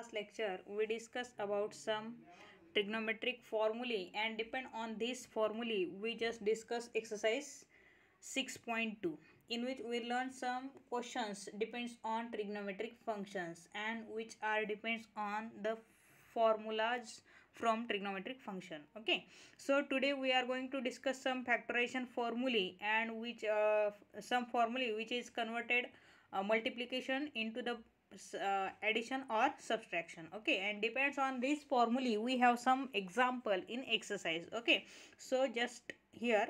last lecture we discussed about some trigonometric formulae, and depend on this formulae we just discussed exercise 6.2, in which we learn some questions depends on trigonometric functions and which are depends on the formulas from trigonometric function. Okay, so today we are going to discuss some factorization formulae and which some formulae which is converted multiplication into the addition or subtraction. Okay, and depends on this formulae we have some example in exercise. Okay, so just here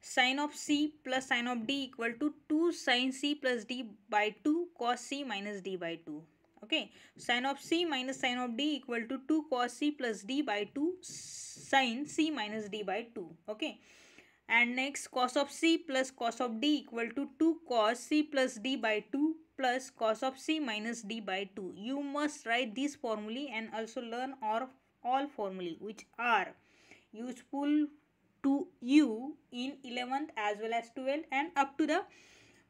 sin of c plus sin of d equal to 2 sin c plus d by 2 cos c minus d by 2. Okay, sin of c minus sin of d equal to 2 cos c plus d by 2 sin c minus d by 2. Okay, and next cos of c plus cos of d equal to 2 cos c plus d by 2 plus cos of c minus d by 2. You must write this formulae and also learn all formulae which are useful to you in 11th as well as 12th and up to the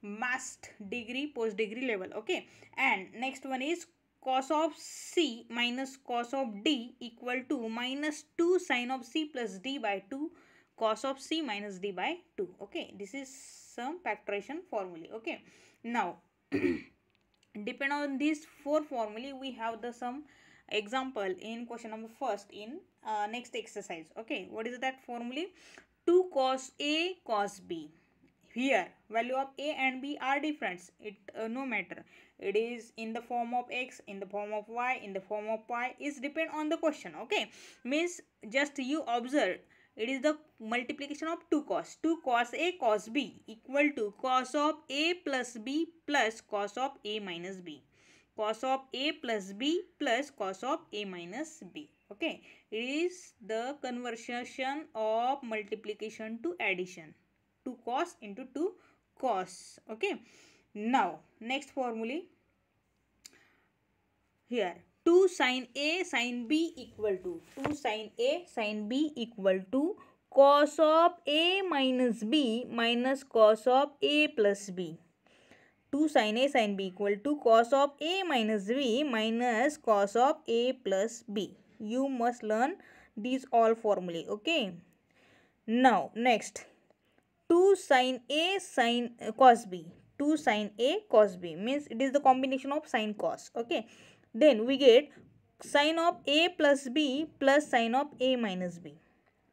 master degree post degree level. Okay, and next one is cos of c minus cos of d equal to minus 2 sin of c plus d by 2 cos of c minus d by 2. Okay, this is some factorization formulae. Okay, now depend on these four formulae we have the some example in question number first in next exercise. Okay, what is that formula? 2 cos a cos b. Here value of a and b are different, it no matter it is in the form of x, in the form of y, in the form of y, is depend on the question. Okay, means just you observe it is the multiplication of 2 cos a cos b equal to cos of a plus b plus cos of a minus b, cos of a plus b plus cos of a minus b. Okay, it is the conversion of multiplication to addition, 2 cos into 2 cos. Okay, now next formula here 2 sin a sin b equal to 2 sin a sin b equal to cos of a minus b minus cos of a plus b. 2 sin a sin b equal to cos of a minus b minus cos of a plus b. You must learn these all formulae. Okay, now next 2 sin a sin cos b. 2 sin a cos b means it is the combination of sin cos. Okay, then we get sin of a plus b plus sin of a minus b.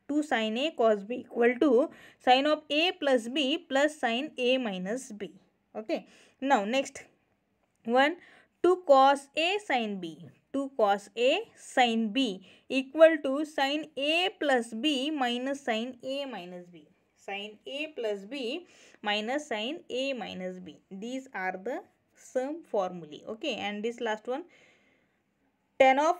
2 sin a cos b equal to sin of a plus b plus sin a minus b. Okay, now next one 2 cos a sin b. 2 cos a sin b equal to sin a plus b minus sin a minus b. Sin a plus b minus sin a minus b. These are the some formulae. Okay, and this last one tan of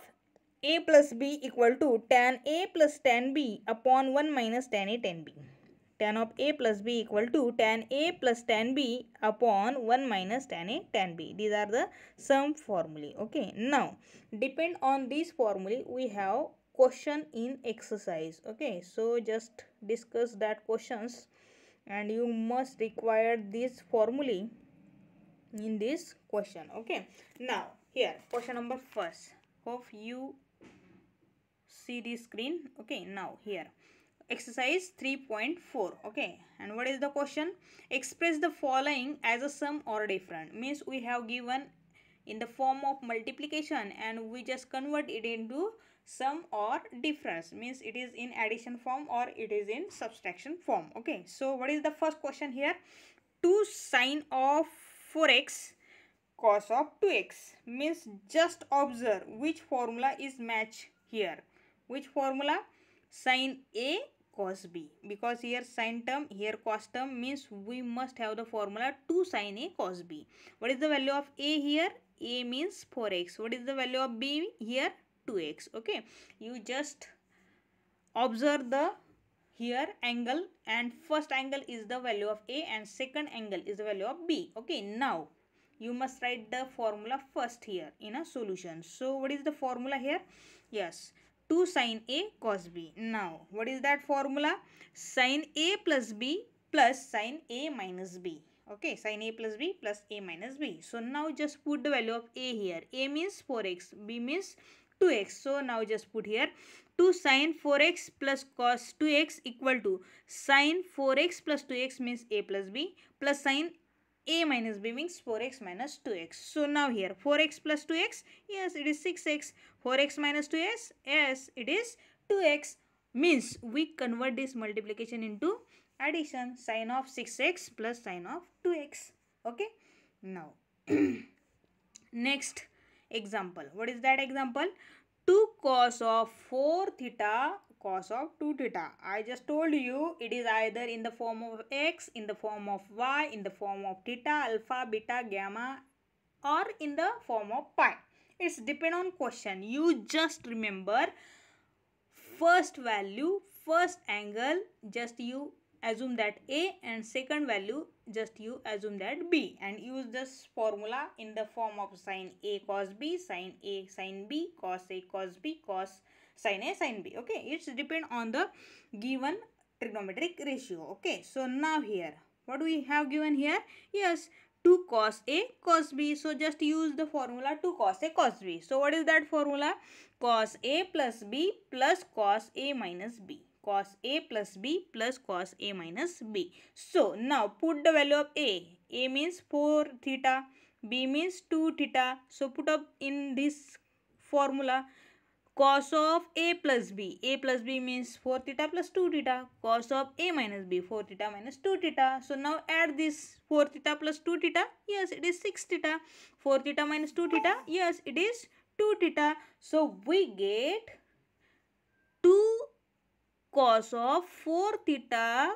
a plus b equal to tan a plus tan b upon 1 minus tan a tan b. Tan of a plus b equal to tan a plus tan b upon 1 minus tan a tan b. These are the some formulae. Okay, now depend on these formulae we have question in exercise. Okay, so just discuss that questions and you must require this formulae in this question. Okay, now here question number first, hope you see the screen. Okay, now here exercise 3.4. Okay, and what is the question? Express the following as a sum or different. Means we have given in the form of multiplication and we just convert it into sum or difference, means it is in addition form or it is in subtraction form. Okay, so what is the first question here? 2 sin of 4x cos of 2x, means just observe which formula is match here. Which formula? Sin a cos b, because here sin term, here cos term, means we must have the formula 2 sin a cos b. What is the value of a here? A means 4x. What is the value of b here? 2x. Okay, you just observe the here angle, and first angle is the value of a and second angle is the value of b. Okay, now you must write the formula first here in a solution. So what is the formula here? Yes, 2 sin a cos b. Now what is that formula? Sin a plus b plus sin a minus b. Okay, sin A plus B plus A minus B. So now just put the value of A here. A means 4x, B means 2x. So now just put here 2 sin 4x plus cos 2x equal to sin 4x plus 2x means A plus B plus sin A minus B means 4x minus 2x. So now here 4x plus 2x, yes, it is 6x. 4x minus 2x, yes, it is 2x. Means we convert this multiplication into addition. Sin of 6x plus sin of 2x. Okay. Now next example. What is that example? 2 cos of 4 theta cos of 2 theta. I just told you it is either in the form of x, in the form of y, in the form of theta, alpha, beta, gamma, or in the form of pi. It's depend on question. You just remember first value, first angle, just you assume that A, and second value just you assume that B, and use this formula in the form of sin A cos B, sin A sin B, cos A cos B, cos sin A sin B. Okay, it's depend on the given trigonometric ratio. Okay, so now here what we have given here? Yes, 2 cos A cos B. So just use the formula 2 cos A cos B. So what is that formula? Cos A plus B plus cos A minus B. Cos A plus B plus cos A minus B. So now put the value of A. A means 4 theta. B means 2 theta. So put up in this formula cos of A plus B. A plus B means 4 theta plus 2 theta. Cos of A minus B, 4 theta minus 2 theta. So now add this 4 theta plus 2 theta. Yes, it is 6 theta. 4 theta minus 2 theta. Yes, it is 2 theta. So we get 2 cos of 4 theta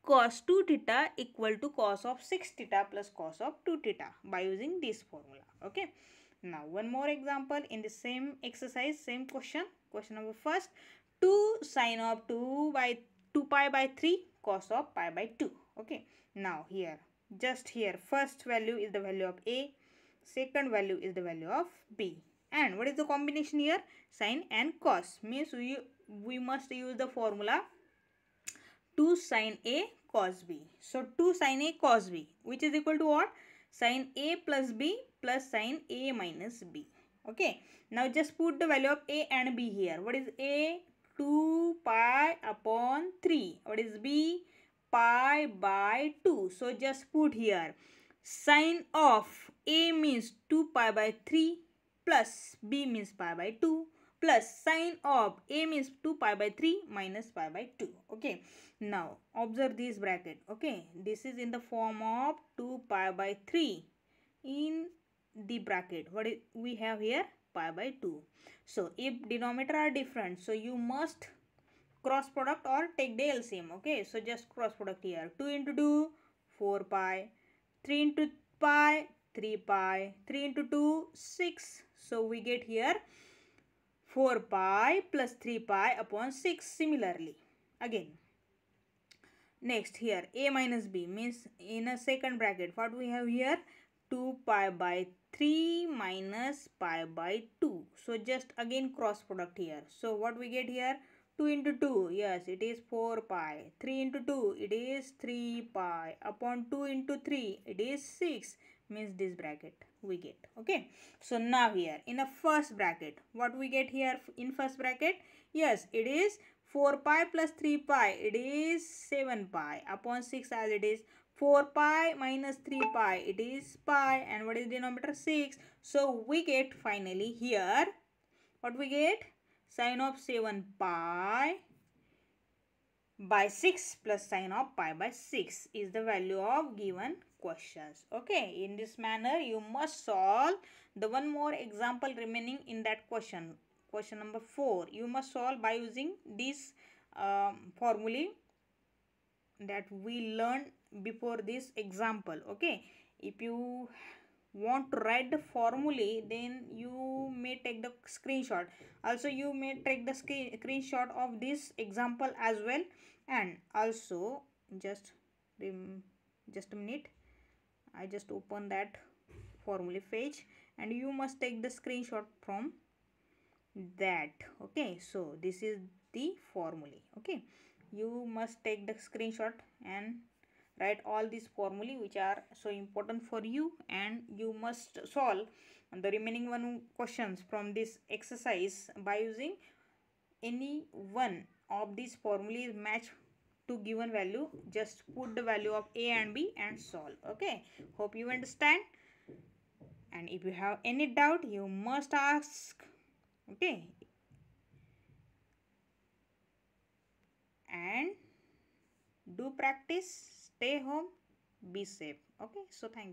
cos 2 theta equal to cos of 6 theta plus cos of 2 theta by using this formula. Okay. Now one more example in the same exercise, same question. Question number first. 2 sin of 2 pi by 3 cos of pi by 2. Okay. Now here, just here, first value is the value of A, second value is the value of B. And what is the combination here? Sin and cos. Means we must use the formula 2 sin A cos B. So 2 sin A cos B, which is equal to what? Sin A plus B plus sin A minus B. Okay. Now just put the value of A and B here. What is A? 2 pi upon 3. What is B? Pi by 2. So just put here. Sin of A means 2 pi by 3 plus B means pi by 2 plus sin of A means 2 pi by 3 minus pi by 2. Okay. Now observe this bracket. Okay. This is in the form of 2 pi by 3 in the bracket. What is we have here? Pi by 2. So if denominator are different, so you must cross product or take the LCM. Okay. So just cross product here. 2 into 2, 4 pi. 3 into pi, 3 pi. 3 into 2, 6. So we get here 4 pi plus 3 pi upon 6 similarly. Again. Next here A minus B means in a second bracket what we have here? 2 pi by 3 minus pi by 2. So just again cross product here. So what we get here? 2 into 2, yes, it is 4 pi. 3 into 2, it is 3 pi. Upon 2 into 3, it is 6. Means this bracket we get. Okay. So now here in a first bracket, what we get here in first bracket? Yes, it is 4 pi plus 3 pi. It is 7 pi. Upon 6 as it is 4 pi minus 3 pi. It is pi. And what is denominator? 6. So we get finally here, what we get? Sin of 7 pi by 6 plus sin of pi by 6 is the value of given questions. Okay, in this manner you must solve the one more example remaining in that question. Question number 4. You must solve by using this formulae that we learned before this example. Okay, if you want to write the formulae, then you may take the screenshot. Also you may take the screenshot of this example as well. And also just a minute, I just open that formula page and you must take the screenshot from that. Okay, so this is the formula. Okay, you must take the screenshot and write all these formulae which are so important for you, and you must solve the remaining one questions from this exercise by using any one of these formulas match to given value. Just put the value of a and b and solve. Okay, hope you understand, and if you have any doubt you must ask. Okay, and do practice, stay home, be safe. Okay, so thank you.